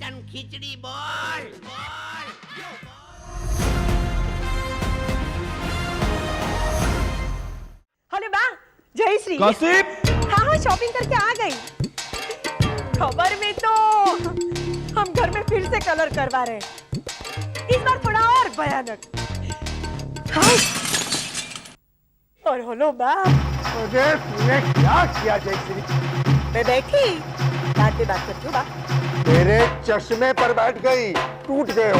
Mutton खिचड़ी बोल बोल। Hello बा, जय श्री। कासिम। हाँ शॉपिंग करके आ गई। खबर में तो हम घर में फिर से कलर करवा रहे हैं, इस बार थोड़ा और भयानक। हाँ। और हेलो बा, मुझे तूने क्या किया जयश्री? मैं बैठी बात पे बात करती हूँ बा। तेरे चश्मे पर बैठ गई, टूट गए हो।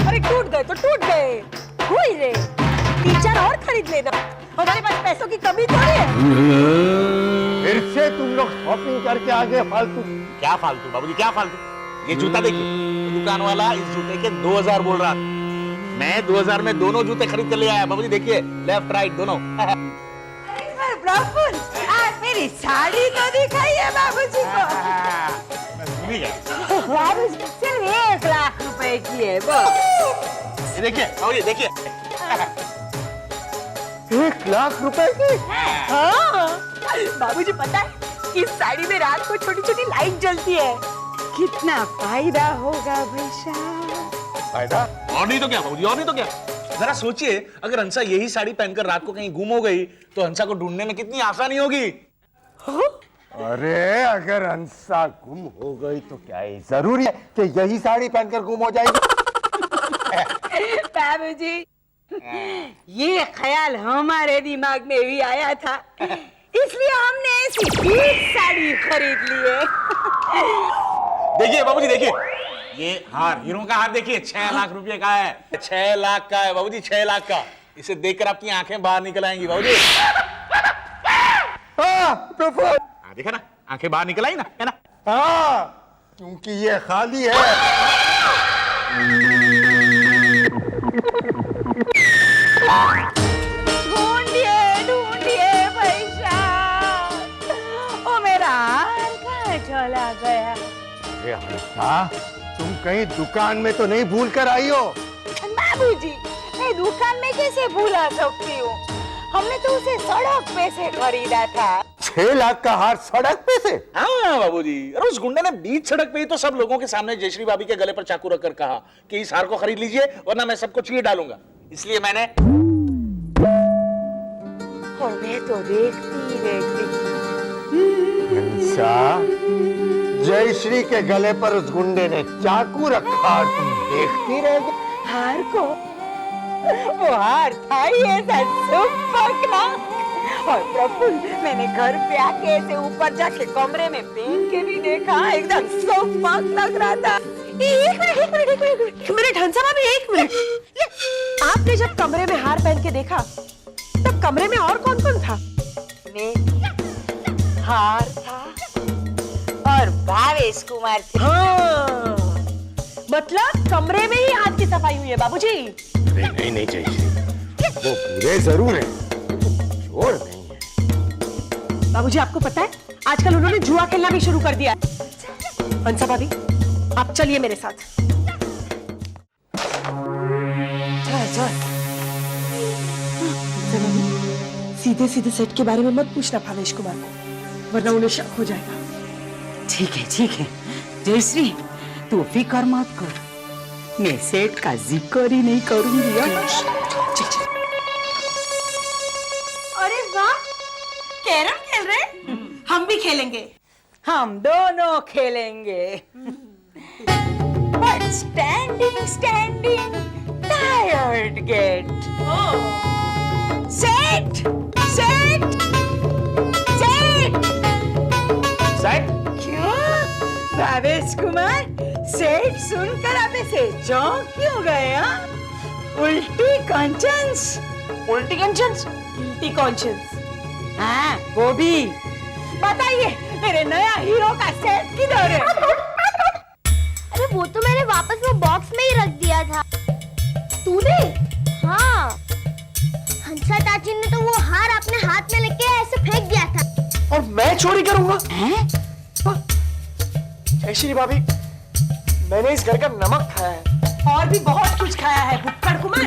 अरे टूट गए तो टूट गए, हुई रे। 3-4 और खरीद लेना, हमारे पास पैसों की कमी थोड़ी है। फिर से तुम लोग शॉपिंग करके आ गए फालतू। क्या फालतू बाबूजी, क्या फालतू? ये जूता देखिए, दुकान वाला इस जूते के 2000 बोल रहा, मैं 2000 में दोनों जूते खरीद कर ले आया। बाबूजी देखिए, लेफ्ट राइट दोनों। प्रफुल्ल, आज मेरी साड़ी तो दिखाई है बाबूजी को। बाबूजी सिर्फ 1 लाख रुपए की है वो। ये देखिए बाबूजी देखिए। 1 लाख रुपए की? हाँ बाबूजी, पता है इस साड़ी में रात को छोटी छोटी लाइट जलती है, कितना फायदा होगा बेशा। फायदा? और नहीं तो क्या बाबूजी, और नहीं तो क्या। जरा सोचिए, अगर हंसा यही साड़ी पहनकर रात को कहीं गुम हो गई तो हंसा को ढूंढने में कितनी आसानी होगी। अरे अगर हंसा गुम हो गई तो क्या है जरूरी है कि यही साड़ी पहनकर गुम हो जाएगी? बाबूजी, ये ख्याल हमारे दिमाग में भी आया था, इसलिए हमने ऐसी 20 साड़ी खरीद ली है। देखिए बाबूजी देखिए, ये हार, हीरो का हार देखिए, 6 लाख रुपए का है। 6 लाख का है बाबूजी, 6 लाख का। इसे देखकर आपकी आंखें बाहर निकल आएंगी बाबूजी। प्रफुल्ल। देखा ना, आंखें बाहर निकल आई ना, है ना? हाँ, क्योंकि ये खाली है। ढूंढिए पैसा, ओ मेरा हार कहाँ चला गया? अरे हंसा, तुम कहीं दुकान में तो नहीं भूल कर आई हो? बाबूजी, मैं दुकान में कैसे भूला सकती हूँ, हमने तो उसे सड़क पे से खरीदा था। 6 लाख का हार सड़क पे से? हाँ बाबूजी, अरे उस गुंडे ने बीच सड़क पे ही तो सब लोगों के सामने जयश्री भाभी के गले पर चाकू रखकर कहा कि इस हार को खरीद लीजिए वरना मैं सबको चीर डालूंगा। इसलिए मैंने। और मैं तो देखती रहती। हंसा, जयश्री के गले पर उस गुंडे ने चाकू रखा और तुम देखती रह गई। हार को, वो हार था ही ऐसा सुपकना। और प्रफुल्ल, मैंने घर पे आके ऐसे ऊपर जाके कमरे में पहन के भी देखा, एकदम सुपक लग रहा था। एक मिनट हंसा भाभी, 1 मिनट। आपने जब कमरे में हार पहन के देखा तब कमरे में और कौन कौन था? मैं, हार था और भावेश कुमार थे। हाँ, मतलब कमरे में ही हाथ की सफाई हुई है बाबूजी। नहीं नहीं जयश्री, वो पूरे जरूर है, चोर नहीं है। बाबूजी, आपको पता है आजकल उन्होंने जुआ खेलना भी शुरू कर दिया। हंसा भाभी, आप चलिए मेरे साथ। सीधे सीधे सेट के बारे में मत पूछना भावेश कुमार को, वरना उन्हें शक हो जाएगा। ठीक है जयश्री, तू फिक्र मत कर, मैं सेठ का जिक्र ही नहीं करूंगी। अरे वाह, कैरम खेल रहे? हम भी खेलेंगे। हम दोनों खेलेंगे। But standing, tired get. सेठ! क्यों? भावेश कुमार, सेठ सुनकर आप ऐसे चौंक क्यों गए? उल्टी कॉन्शियंस। हाँ, वो भी। बताइए, मेरे नया हीरो का सेट किधर है? अरे वो तो मैंने वापस वो बॉक्स में ही रख दिया था। तूने? हाँ, हंसा चाची ने तो वो हार अपने हाथ में लेके ऐसे फेंक दिया था। और मैं चोरी करूंगा? जयश्री भाभी, मैंने इस घर का नमक खाया है। और भी बहुत कुछ खाया है बुक्कड़ कुमार।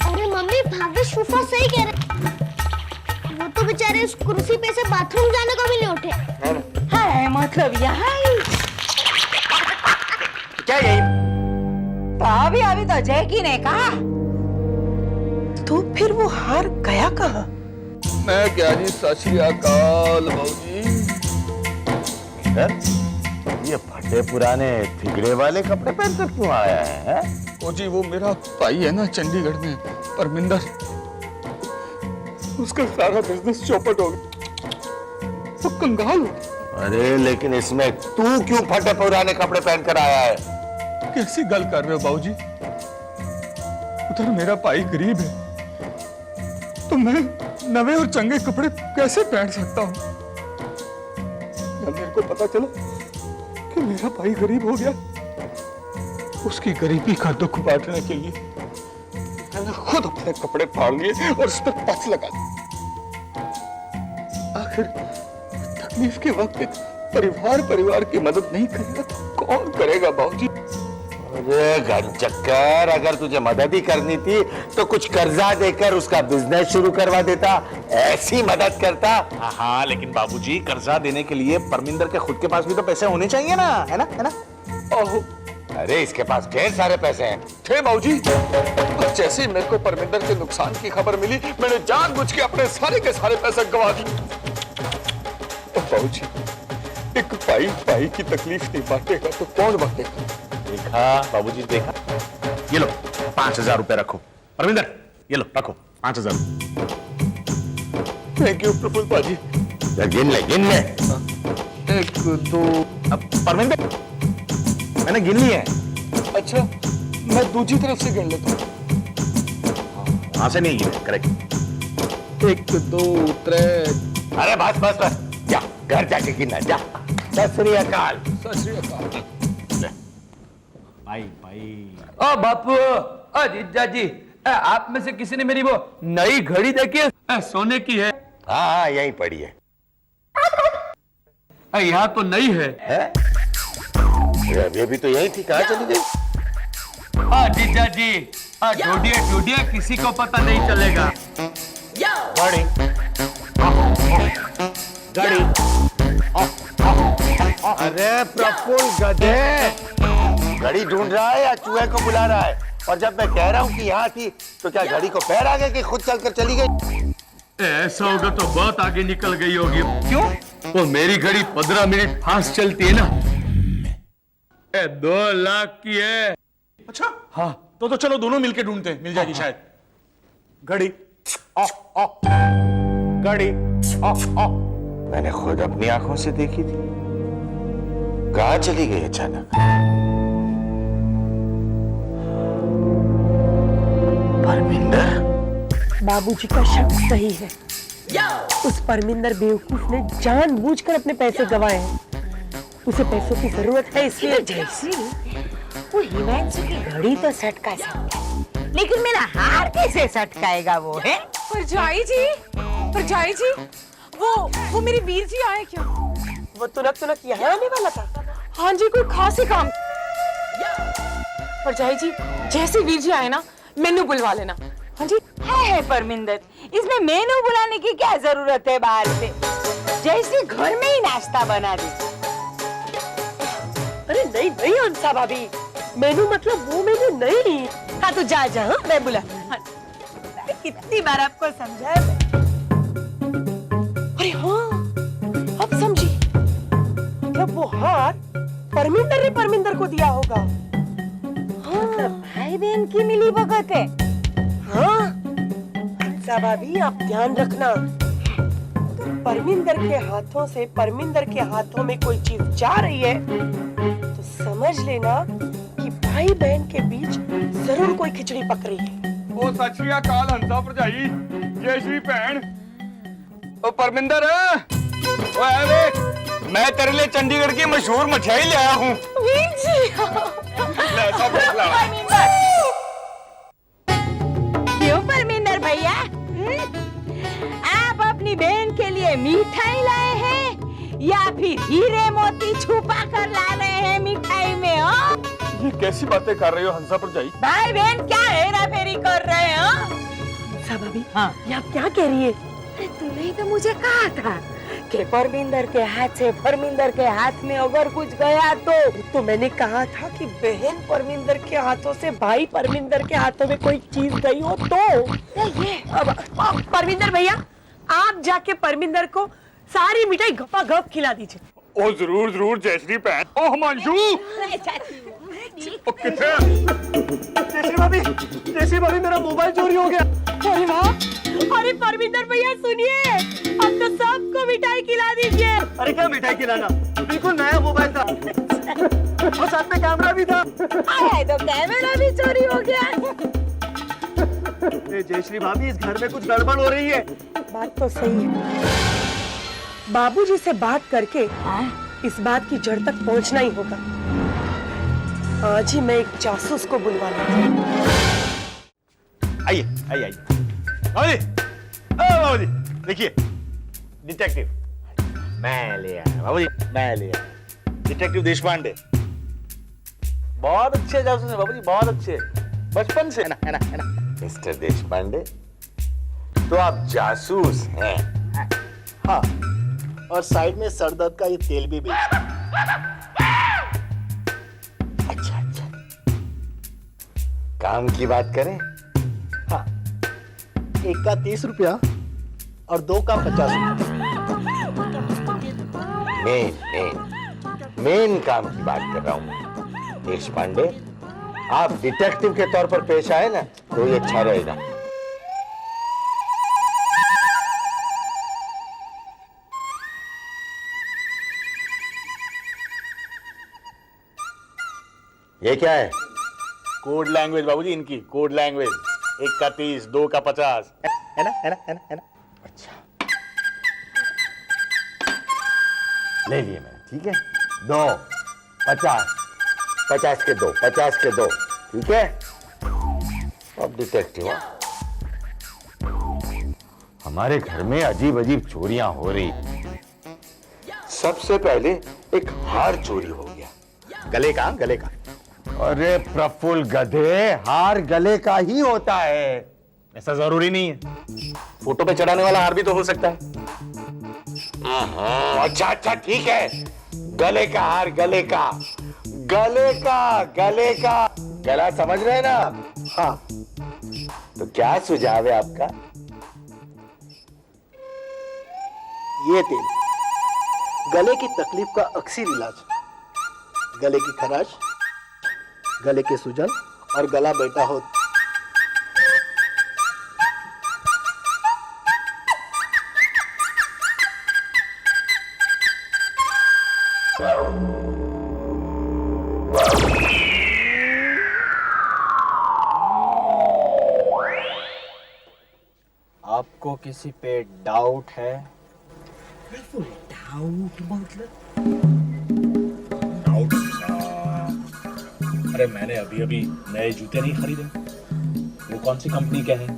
अरे मम्मी, भावेश फूफा सही कह रहे, वो तो बेचारे उस कुर्सी पे से बाथरूम जाने को भी नहीं उठे। है मतलब यहाँ ही। तभी तो जैकी ने कहा। तो फिर वो हार गया कहाँ? मैं क्या जी, सत श्री अकाल भाऊजी। ये फटे पुराने थिगड़े वाले कपड़े पहनकर क्यों आया है? ओ जी, वो मेरा भाई है ना चंडीगढ़ में, परमिंदर, उसका सारा बिजनेस चौपट हो गया, वो कंगाल हो गया। अरे लेकिन इसमें तू क्यों फटे पुराने कपड़े पहनकर आया है? कैसी गल कर रहे हो बाबूजी? उधर मेरा भाई गरीब है तो मैं नवे और चंगे कपड़े कैसे पहन सकता हूँ? जब मेरे को पता चला कि मेरा भाई गरीब हो गया, उसकी गरीबी का दुख बांटने के लिए मैंने खुद अपने कपड़े फाड़ लिए और उस पर पथ लगा दी। आखिर तकलीफ के वक्त परिवार की मदद नहीं करेगा तो कौन करेगा बाबूजी? अरे घर चक्कर, अगर तुझे मदद ही करनी थी तो कुछ कर्जा देकर उसका बिजनेस शुरू करवा देता, ऐसी मदद करता। हाँ, लेकिन बाबूजी कर्जा देने के लिए परमिंदर के खुद के पास भी तो पैसे होने चाहिए ना, है ना, है ना? ओहो, अरे इसके पास ढेर सारे पैसे हैं। थे बाबूजी, जैसे ही मेरे को परमिंदर के नुकसान की खबर मिली, मैंने जानबूझ के अपने सारे के सारे पैसे गंवा दिए। बाबूजी, एक भाई की तकलीफ नहीं बांटेगा तो कौन बांटेगा? देखा बाबूजी, देखा। ये लो 5,000 रुपए रखो। परमिंदर, ये लो रखो 5,000। थैंक यू प्रफुल्ल पाजी। गिन ले, गिन ले। 1 2। अब परमिंदर, मैंने गिन ली है। अच्छा, मैं दूसरी तरफ से गिन लेता हूँ। वहां से नहीं गिने, करेक्ट। 1 2 3। अरे बस बस बस, जा घर जाके गिनना, जा। सत श्री अकाल। सत श्री अकाल। भाई भाई, ओ बापू, ओ जीजा जी, आप में से किसी ने मेरी वो नई घड़ी देखी है? सोने की है। हाँ हाँ, यहीं पड़ी है। यहाँ तो नई है। अभी तो यही थी, कहाँ चली गई? जीजा जी, ढूंढिए ढूंढिए, किसी को पता नहीं चलेगा। गाड़ी गाड़ी। अरे प्रफुल्ल गधे, घड़ी ढूंढ रहा है या चूहे को बुला रहा है? और जब मैं कह रहा हूँ कि यहाँ थी तो क्या घड़ी को पैर आ गए कि खुद चलकर चली गई? ऐसा होगा तो बहुत आगे निकल गई होगी। क्यों? वो मेरी घड़ी 15 मिनट फास्ट चलती है ना। 2 लाख की है। अच्छा हाँ, तो चलो दोनों मिलके ढूंढते हैं, मिल जाएगी शायद। घड़ी घड़ी मैंने खुद अपनी आंखों से देखी थी, कहाँ चली गई अचानक? परमिंदर? बाबूजी का शक सही है। उस परमिंदर बेवकूफ ने जानबूझकर अपने पैसे गंवाए हैं। उसे पैसों की जरूरत है, इसलिए। जैसी वो हिमांशु की घड़ी तो सटका सकता है, लेकिन मेरा हार कैसे सटकाएगा वो, है? परजाई जी, वो मेरे वीर जी आए क्या? वो तुरंत यहाँ आने वाला था। हाँ जी, कोई खास ही काम। परजाई जी, जैसे वीर जी आए ना, मेनू बुलवा लेना। हाँ जी। है परमिंदर, इसमें मेनू बुलाने की क्या जरूरत है बाहर से? जैसे घर में ही नाश्ता बना दे। अरे नहीं हंसा भाभी, मेनू मतलब वो मेनू नहीं। हाँ तो जा, हाँ, मैं बुला। हाँ, कितनी बार आपको समझाया मैं? अरे हाँ, अब समझी। मतलब वो हार परमिंदर ने परमिंदर को दिया होगा। हाँ, भाई बहन की मिली भगत है। हाँ हंसा भाभी, आप ध्यान रखना, तो परमिंदर के हाथों से परमिंदर के हाथों में कोई चीज जा रही है तो समझ लेना कि भाई बहन के बीच जरूर कोई खिचड़ी पक रही है। ओ सत श्री अकाल हंसा भरजाई, जय श्री भैन। ओ परमिंदर, ओ आ देख, मैं तेरे लिए चंडीगढ़ की मशहूर मिठाई ले आया हूँ। वीर जी, क्यों परमिंदर भैया, आप अपनी बहन के लिए मिठाई लाए हैं या फिर हीरे मोती छुपा कर ला रहे हैं मिठाई में? हो ये कैसी बातें कर रही हो हंसा भरजाई? भाई बहन क्या हेरा फेरी कर रहे हैं? हंसा भाभी, हाँ, ये आप क्या कह रही है? तूने तो मुझे कहा था कि परमिंदर के हाथ से परमिंदर के हाथ में अगर कुछ गया तो मैंने कहा था कि बहन परमिंदर के हाथों से भाई परमिंदर के हाथों में कोई चीज गई हो तो ये अब परमिंदर भैया आप जाके परमिंदर को सारी मिठाई गपा गप खिला दीजिए। ओ जरूर जरूर जयश्री बहन। ओ हिमांशु जैसी भाभी मेरा मोबाइल चोरी हो गया। अरे वाह, अरे परमिंदर भैया सुनिए, अब तो सबको मिठाई खिला दीजिए। अरे क्या मिठाई खिलाना, बिल्कुल नया मोबाइल था और साथ में कैमरा भी था। अरे तो कैमरा भी चोरी हो गया। जयश्री भाभी इस घर में कुछ गड़बड़ हो रही है। बात तो सही है, बाबूजी से बात करके इस बात की जड़ तक पहुंचना ही होगा। आज ही मैं एक जासूस को बुलवा लाती हूँ। आइए आइए आइए बाबूजी, देखिए डिटेक्टिव मैं ले आया बाबूजी, मैं ले आया डिटेक्टिव देशपांडे। बहुत अच्छे जासूस हैं बाबूजी, बहुत अच्छे, बचपन से, है ना। मिस्टर देशपांडे, तो आप जासूस हैं? हाँ, और साइड में सर दर्द का ये तेल भी बेचते हैं। अच्छा, काम की बात करें? हाँ, एक का 30 रुपया और 2 का 50 रुपया। मेन काम की बात कर रहा हूँ। देशपांडे, आप डिटेक्टिव के तौर पर पेश आए ना, तो ये अच्छा रहेगा। ये क्या है? कोड लैंग्वेज बाबूजी, इनकी कोड लैंग्वेज। 1 का 30, 2 का 50, है ना। अच्छा, ले लिए मैंने, ठीक है। 2, 50, 50 के 2, 50 के 2, ठीक है। अब डिटेक्टिव, हमारे घर में अजीब अजीब चोरियां हो रही। सबसे पहले एक हार चोरी हो गया। गले का अरे प्रफुल्ल गधे, हार गले का ही होता है। ऐसा जरूरी नहीं है, फोटो पे चढ़ाने वाला हार भी तो हो सकता है। अच्छा ठीक है, गले का हार, गले का गला समझ रहे हैं ना? हाँ, तो क्या सुझाव है आपका? ये तेल गले की तकलीफ का अक्सर इलाज, गले की खराश, गले के सूजन और गला बैठा हो। आपको किसी पे डाउट है? डाउट मतलब? डाउट? अरे मैंने अभी नए जूते नहीं खरीदे। वो कौन सी कंपनी के हैं?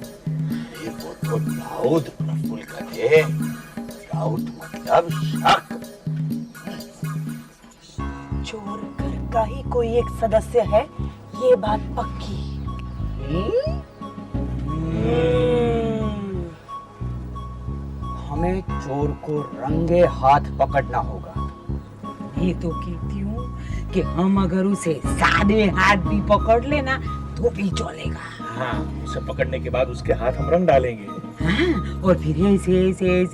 वो तो डाउट प्रफुल्ल गधे, डाउट मतलब शक। चोर घर का ही कोई एक सदस्य है, ये बात पक्की। हमें चोर को रंगे हाथ पकड़ना होगा। ये तो कहती हूँ कि हम अगर उसे सादे हाथ भी पकड़ लेना तो भी चलेगा। हाँ, उसे पकड़ने के बाद उसके हाथ हम रंग डालेंगे। हाँ, और फिर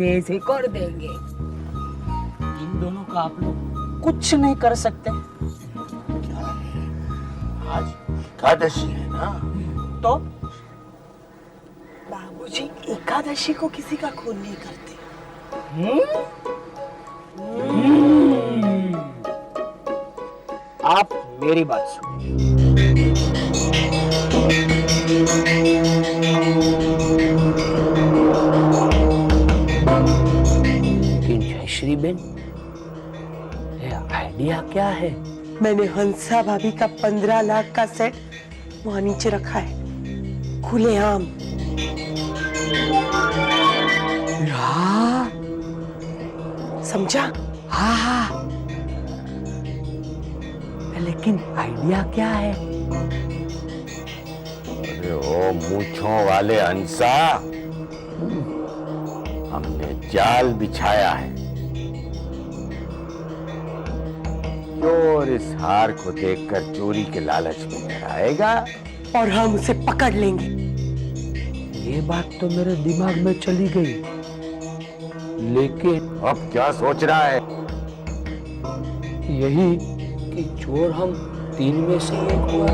ऐसे कर देंगे। इन दोनों का आप लोग कुछ नहीं कर सकते। आज एकादशी है ना? तो बाबूजी एकादशी को किसी का खून नहीं करते। आप मेरी बात सुनिए। लेकिन जयश्री बेन, ये आइडिया क्या है? मैंने हंसा भाभी का 15 लाख का सेट वहां नीचे रखा है, खुलेआम। समझा? हाँ, लेकिन आइडिया क्या है? अरे ओ मूंछों वाले हंसा, हमने जाल बिछाया है। चोर इस हार को देखकर चोरी के लालच में डराएगा और हम उसे पकड़ लेंगे। ये बात तो मेरे दिमाग में चली गई, लेकिन अब क्या सोच रहा है? यही कि चोर हम तीन में से एक हुआ।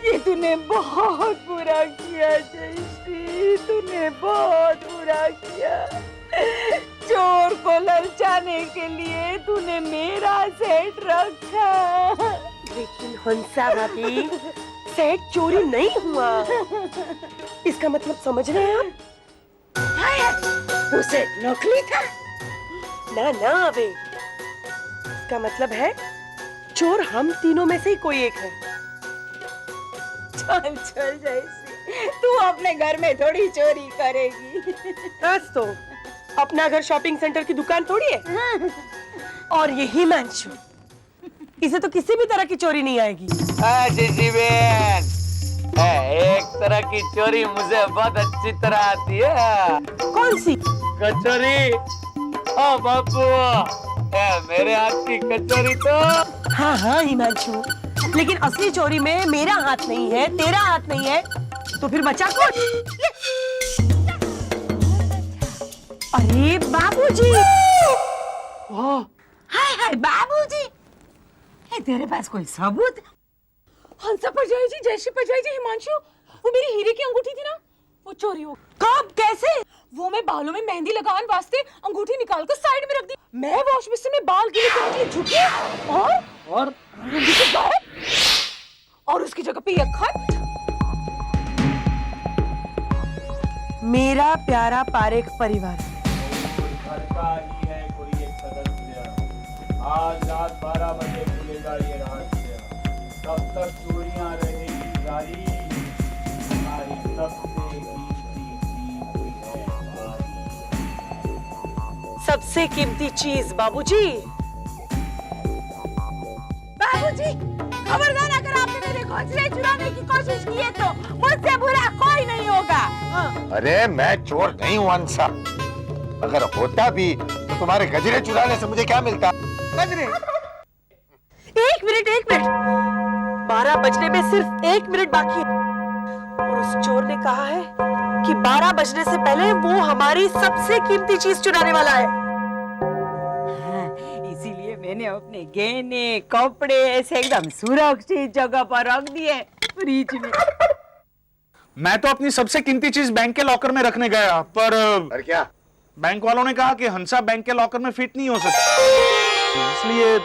ये तूने बहुत बुरा किया जयश्री, तूने बहुत बुरा किया। चोर को ललचाने के लिए तूने मेरा सेट रखा। लेकिन हंसा भाभी, सेट चोरी नहीं हुआ। इसका मतलब समझ रहे हैं आप? वो सेट नकली था। ना ना अबे, इसका मतलब है चोर हम तीनों में से ही कोई एक है। चल चल जयश्री, तू अपने घर में थोड़ी चोरी करेगी। बस तो अपना घर शॉपिंग सेंटर की दुकान थोड़ी है। और ये हिमांशु, इसे तो किसी भी तरह की चोरी नहीं आएगी। जीजी बहन, एक तरह की चोरी मुझे बहुत अच्छी तरह आती है। कौन सी? कचौरी। ओ बापू, मेरे हाथ की कचौरी तो। हाँ हाँ हिमांशु, लेकिन असली चोरी में मेरा हाथ नहीं है, तेरा हाथ नहीं है, तो फिर बचा कौन? अरे बाबूजी! हाय हाय बाबूजी, तेरे पास कोई सबूत? हंसा परजाई जी, जयश्री परजाई जी, हिमांशु, वो मेरी हीरे की अंगूठी थी ना, वो चोरी हो। कब? कैसे? वो मैं बालों में मेहंदी लगाने वास्ते अंगूठी निकाल कर साइड में रख दी। मैं वॉश बेसिन में बाल गीले करने के लिए झुकी और अंगूठी गायब। और उसकी जगह पे ये खत। मेरा प्यारा पारेख परिवार, आज रात 12 बजे खुलेगा ये रहस्य। तब तक चोरियां रहेगी जारी। हमारी सबसे सबसे कीमती चीज बाबूजी। बाबूजी, खबरदार अगर आपने मेरे घोंसले चुराने की कोशिश की है तो मुझसे बुरा कोई नहीं होगा। अरे मैं चोर नहीं हूँ हंसा। अगर होता भी तो तुम्हारे गजरे चुराने से मुझे क्या मिलता? गजरे। एक मिनट 12 बजने में सिर्फ 1 मिनट बाकी है और उस चोर ने कहा है कि 12 बजने से पहले वो हमारी सबसे कीमती चीज चुराने वाला है। इसीलिए मैंने अपने गहने कपड़े ऐसे एकदम सुरक्षित जगह पर रख दिए, फ्रिज में। मैं तो अपनी सबसे कीमती चीज बैंक के लॉकर में रखने गया, पर क्या? बैंक वालों ने कहा कि हंसा बैंक के लॉकर में फिट नहीं हो सकता, इसलिए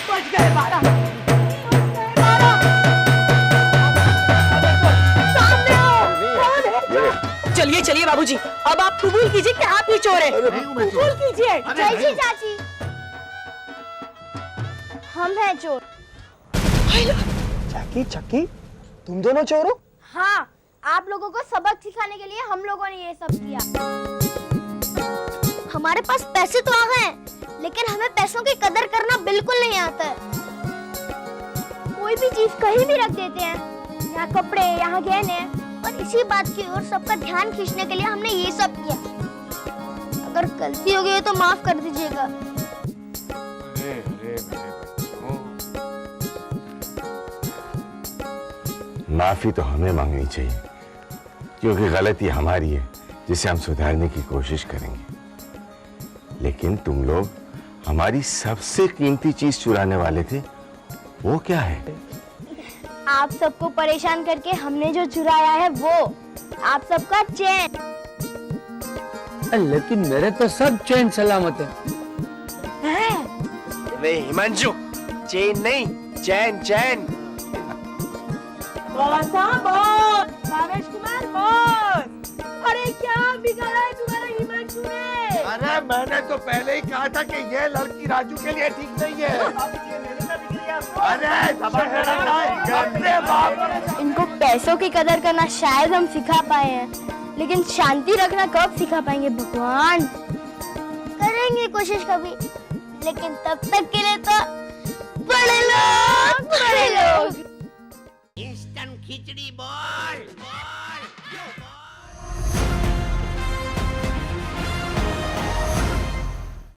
बच गए 12। चलिए चलिए बाबूजी, अब आप कबूल कीजिए कि आप ही चोर हैं। कबूल कीजिए। जयश्री चाची, हम हैं चोर। चाकी चक्की, तुम दोनों चोर हो? हाँ, आप लोगों को सबक सिखाने के लिए हम लोगों ने ये सब किया। हमारे पास पैसे तो आ गए, लेकिन हमें पैसों की कदर करना बिल्कुल नहीं आता है। कोई भी चीज कहीं भी रख देते हैं, यहाँ कपड़े, यहाँ गहने, और इसी बात की ओर सबका ध्यान खींचने के लिए हमने ये सब किया। अगर गलती हो गई तो माफ कर दीजिएगा। माफी तो हमें मांगनी चाहिए, क्योंकि गलती हमारी है जिसे हम सुधारने की कोशिश करेंगे। लेकिन तुम लोग हमारी सबसे कीमती चीज चुराने वाले थे, वो क्या है? आप सबको परेशान करके हमने जो चुराया है वो आप सबका चैन। लेकिन मेरे तो सब चैन सलामत है। नहीं हिमांशु, चैन नहीं, चैन चैन। बॉस, भावेश कुमार बॉस, अरे क्या बिगाड़ा है तुम्हारा हिमांशु ने? अरे मैंने तो पहले ही कहा था कि ये लड़की राजू के लिए ठीक नहीं है। अरे अपने बाप। इनको पैसों की कदर करना शायद हम सिखा पाए हैं, लेकिन शांति रखना कब सिखा पाएंगे भगवान? करेंगे कोशिश कभी, लेकिन तब तक के लिए तो बड़े लोग। इंस्टेंट खिचड़ी बॉल।